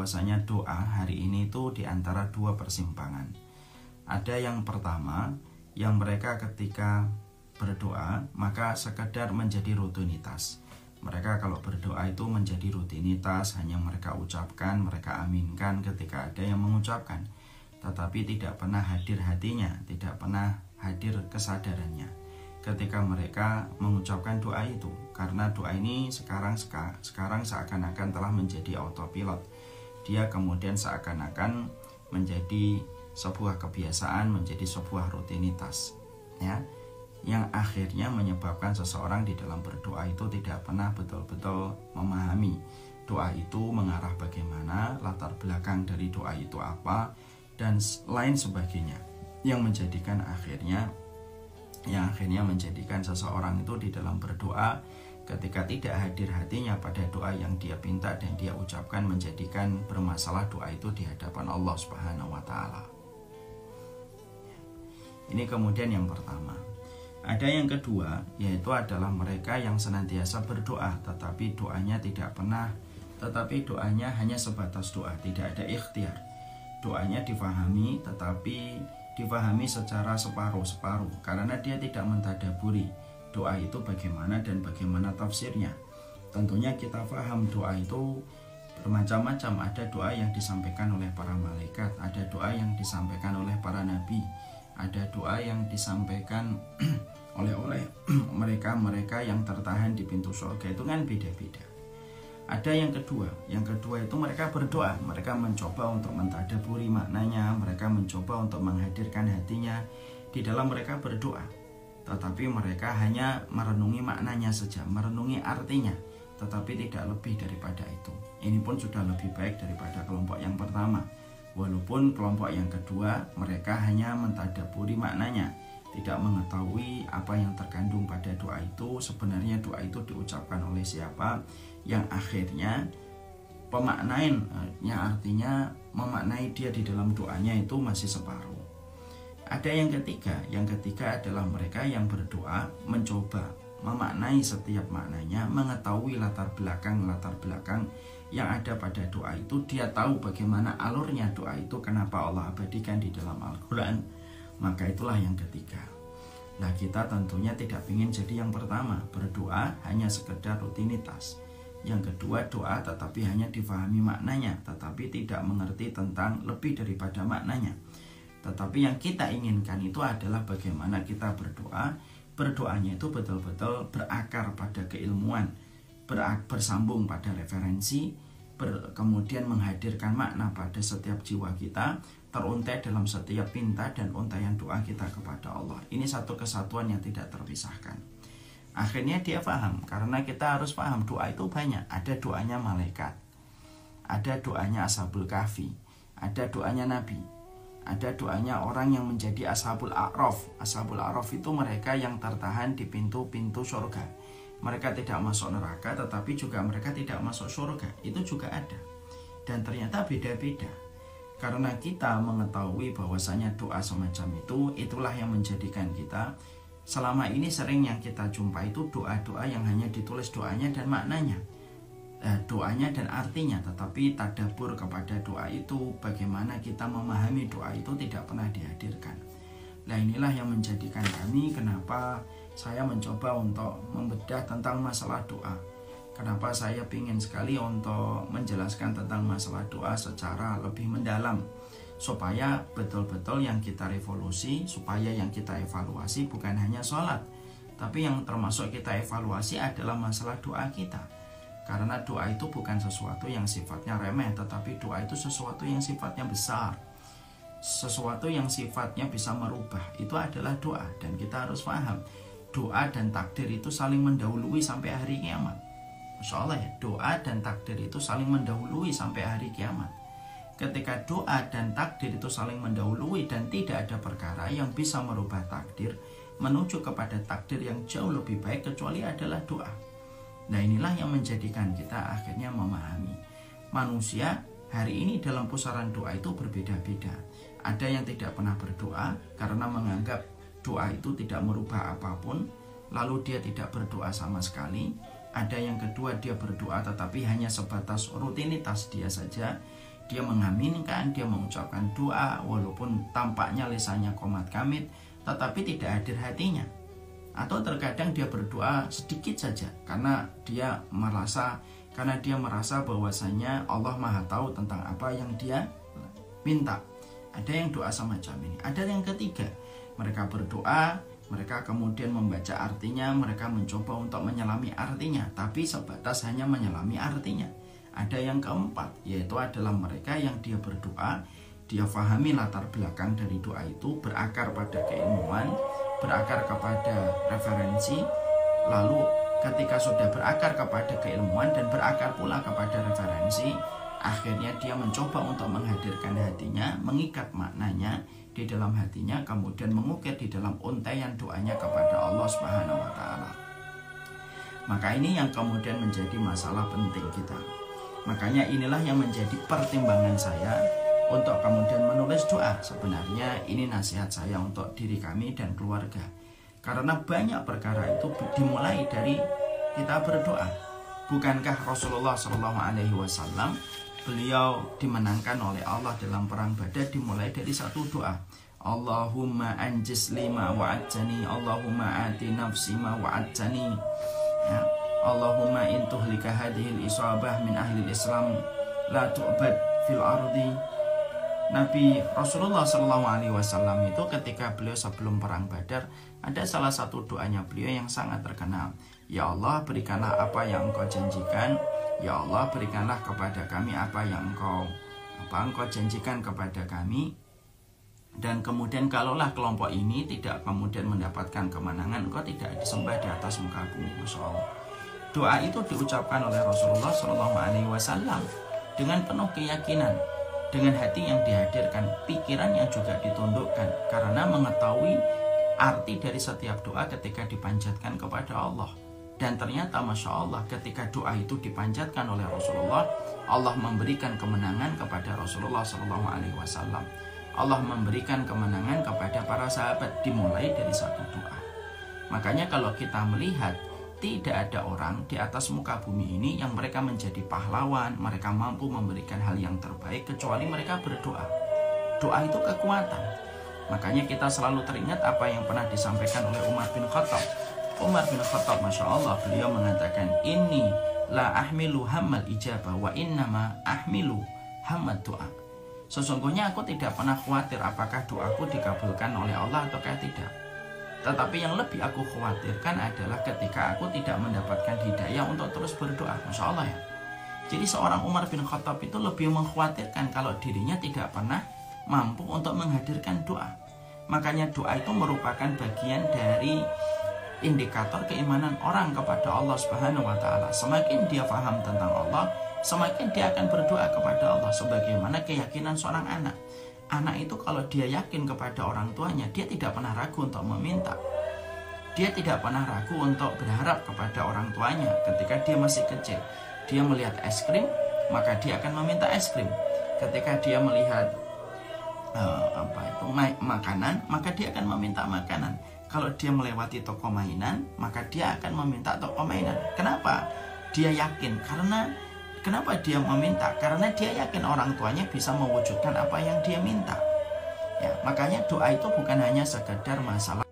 bahwasanya doa hari ini itu diantara dua persimpangan. Ada yang pertama, yang mereka ketika berdoa maka sekedar menjadi rutinitas. Mereka kalau berdoa itu menjadi rutinitas, hanya mereka ucapkan, mereka aminkan ketika ada yang mengucapkan, tetapi tidak pernah hadir hatinya, tidak pernah hadir kesadarannya ketika mereka mengucapkan doa itu. Karena doa ini sekarang seakan-akan telah menjadi autopilot. Dia kemudian seakan-akan menjadi sebuah kebiasaan, menjadi sebuah rutinitas, ya, yang akhirnya menyebabkan seseorang di dalam berdoa itu tidak pernah betul-betul memahami doa itu mengarah bagaimana, latar belakang dari doa itu apa, dan lain sebagainya, yang akhirnya menjadikan seseorang itu di dalam berdoa ketika tidak hadir hatinya pada doa yang dia pinta dan dia ucapkan, menjadikan bermasalah doa itu di hadapan Allah Subhanahu wa Ta'ala. Ini kemudian yang pertama. Ada yang kedua, yaitu adalah mereka yang senantiasa berdoa tetapi doanya hanya sebatas doa, tidak ada ikhtiar. Doanya difahami tetapi difahami secara separuh-separuh karena dia tidak mentadaburi doa itu bagaimana dan bagaimana tafsirnya. Tentunya kita paham doa itu bermacam-macam. Ada doa yang disampaikan oleh para malaikat, ada doa yang disampaikan oleh para nabi, ada doa yang disampaikan oleh mereka yang tertahan di pintu surga. Itu kan beda-beda. Ada yang kedua itu mereka berdoa, mereka mencoba untuk mentadaburi maknanya, mereka mencoba untuk menghadirkan hatinya di dalam mereka berdoa, tetapi mereka hanya merenungi maknanya saja, merenungi artinya, tetapi tidak lebih daripada itu. Ini pun sudah lebih baik daripada kelompok yang pertama. Walaupun kelompok yang kedua mereka hanya mentadaburi maknanya, tidak mengetahui apa yang terkandung pada doa itu, sebenarnya doa itu diucapkan oleh siapa, yang akhirnya pemaknaannya, artinya memaknai dia di dalam doanya itu masih separuh. Ada yang ketiga adalah mereka yang berdoa mencoba memaknai setiap maknanya, mengetahui latar belakang yang ada pada doa itu. Dia tahu bagaimana alurnya doa itu, kenapa Allah abadikan di dalam Al-Quran. Maka itulah yang ketiga. Nah, kita tentunya tidak ingin jadi yang pertama, berdoa hanya sekedar rutinitas. Yang kedua, doa tetapi hanya difahami maknanya, tetapi tidak mengerti tentang lebih daripada maknanya. Tetapi yang kita inginkan itu adalah bagaimana kita berdoanya itu betul-betul berakar pada keilmuan, bersambung pada referensi, kemudian menghadirkan makna pada setiap jiwa kita, teruntai dalam setiap pinta dan untaian doa kita kepada Allah. Ini satu kesatuan yang tidak terpisahkan. Akhirnya dia paham, karena kita harus paham doa itu banyak. Ada doanya malaikat, ada doanya Ashabul Kahfi, ada doanya Nabi, ada doanya orang yang menjadi Ashabul A'raf. Ashabul A'raf itu mereka yang tertahan di pintu-pintu surga. Mereka tidak masuk neraka, tetapi juga mereka tidak masuk surga. Itu juga ada. Dan ternyata beda-beda. Karena kita mengetahui bahwasanya doa semacam itu, itulah yang menjadikan kita selama ini sering yang kita jumpa itu doa-doa yang hanya ditulis doanya dan maknanya, doanya dan artinya, tetapi tadabbur kepada doa itu, bagaimana kita memahami doa itu tidak pernah dihadirkan. Nah, inilah yang menjadikan kami, kenapa saya mencoba untuk membedah tentang masalah doa. Kenapa saya ingin sekali untuk menjelaskan tentang masalah doa secara lebih mendalam, supaya betul-betul yang kita revolusi, supaya yang kita evaluasi bukan hanya sholat, tapi yang termasuk kita evaluasi adalah masalah doa kita. Karena doa itu bukan sesuatu yang sifatnya remeh, tetapi doa itu sesuatu yang sifatnya besar, sesuatu yang sifatnya bisa merubah. Itu adalah doa, dan kita harus paham doa dan takdir itu saling mendahului sampai hari kiamat. Masya Allah ya, doa dan takdir itu saling mendahului sampai hari kiamat. Ketika doa dan takdir itu saling mendahului dan tidak ada perkara yang bisa merubah takdir menuju kepada takdir yang jauh lebih baik kecuali adalah doa. Nah, inilah yang menjadikan kita akhirnya memahami manusia hari ini dalam pusaran doa itu berbeda-beda. Ada yang tidak pernah berdoa karena menganggap doa itu tidak merubah apapun, lalu dia tidak berdoa sama sekali. Ada yang kedua, dia berdoa tetapi hanya sebatas rutinitas dia saja. Dia mengaminkan, dia mengucapkan doa walaupun tampaknya lisannya qomat kamit, tetapi tidak hadir hatinya. Atau terkadang dia berdoa sedikit saja karena dia merasa bahwasanya Allah Maha tahu tentang apa yang dia minta. Ada yang doa semacam ini. Ada yang ketiga, mereka berdoa, mereka kemudian membaca artinya, mereka mencoba untuk menyelami artinya, tapi sebatas hanya menyelami artinya. Ada yang keempat, yaitu adalah mereka yang dia berdoa, dia fahami latar belakang dari doa itu, berakar pada keilmuan, berakar kepada referensi, lalu ketika sudah berakar kepada keilmuan dan berakar pula kepada referensi, akhirnya dia mencoba untuk menghadirkan hatinya, mengikat maknanya di dalam hatinya, kemudian mengukir di dalam untaian doanya kepada Allah Subhanahu wa Ta'ala. Maka ini yang kemudian menjadi masalah penting kita. Makanya inilah yang menjadi pertimbangan saya untuk kemudian menulis doa. Sebenarnya ini nasihat saya untuk diri kami dan keluarga. Karena banyak perkara itu dimulai dari kita berdoa. Bukankah Rasulullah SAW beliau dimenangkan oleh Allah dalam perang Badar dimulai dari satu doa. Allahumma anjis lima wa'adjani, Allahumma ati nafsi ma wa'adjani, ya. Allahumma intuhlika hadhil isabah min ahli islam la tu'bad fil ardi. Nabi Rasulullah SAW itu ketika beliau sebelum perang Badar, ada salah satu doanya beliau yang sangat terkenal. Ya Allah, berikanlah apa yang engkau janjikan. Ya Allah, berikanlah kepada kami apa yang engkau janjikan kepada kami. Dan kemudian kalaulah kelompok ini tidak kemudian mendapatkan kemenangan, engkau tidak disembah di atas muka bumi. Masya Allah. Doa itu diucapkan oleh Rasulullah SAW dengan penuh keyakinan, dengan hati yang dihadirkan, pikiran yang juga ditundukkan, karena mengetahui arti dari setiap doa ketika dipanjatkan kepada Allah. Dan ternyata Masya Allah, ketika doa itu dipanjatkan oleh Rasulullah, Allah memberikan kemenangan kepada Rasulullah SAW. Allah memberikan kemenangan kepada para sahabat dimulai dari satu doa. Makanya kalau kita melihat, tidak ada orang di atas muka bumi ini yang mereka menjadi pahlawan, mereka mampu memberikan hal yang terbaik kecuali mereka berdoa. Doa itu kekuatan. Makanya kita selalu teringat apa yang pernah disampaikan oleh Umar bin Khattab. Umar bin Khattab, Masya Allah, beliau mengatakan, Inni la ahmilu hammal ijabah wa innama ahmilu hammad doa. Sesungguhnya aku tidak pernah khawatir apakah doaku dikabulkan oleh Allah ataukah tidak. Tetapi yang lebih aku khawatirkan adalah ketika aku tidak mendapatkan hidayah untuk terus berdoa. Masya Allah ya. Jadi seorang Umar bin Khattab itu lebih mengkhawatirkan kalau dirinya tidak pernah mampu untuk menghadirkan doa. Makanya doa itu merupakan bagian dari indikator keimanan orang kepada Allah Subhanahu wa Ta'ala. Semakin dia paham tentang Allah, semakin dia akan berdoa kepada Allah. Sebagaimana keyakinan seorang anak. Anak itu kalau dia yakin kepada orang tuanya, dia tidak pernah ragu untuk meminta. Dia tidak pernah ragu untuk berharap kepada orang tuanya. Ketika dia masih kecil, dia melihat es krim, maka dia akan meminta es krim. Ketika dia melihat makanan, maka dia akan meminta makanan. Kalau dia melewati toko mainan, maka dia akan meminta toko mainan. Kenapa? Dia yakin. Kenapa dia meminta? Karena dia yakin orang tuanya bisa mewujudkan apa yang dia minta. Ya, makanya doa itu bukan hanya sekedar masalah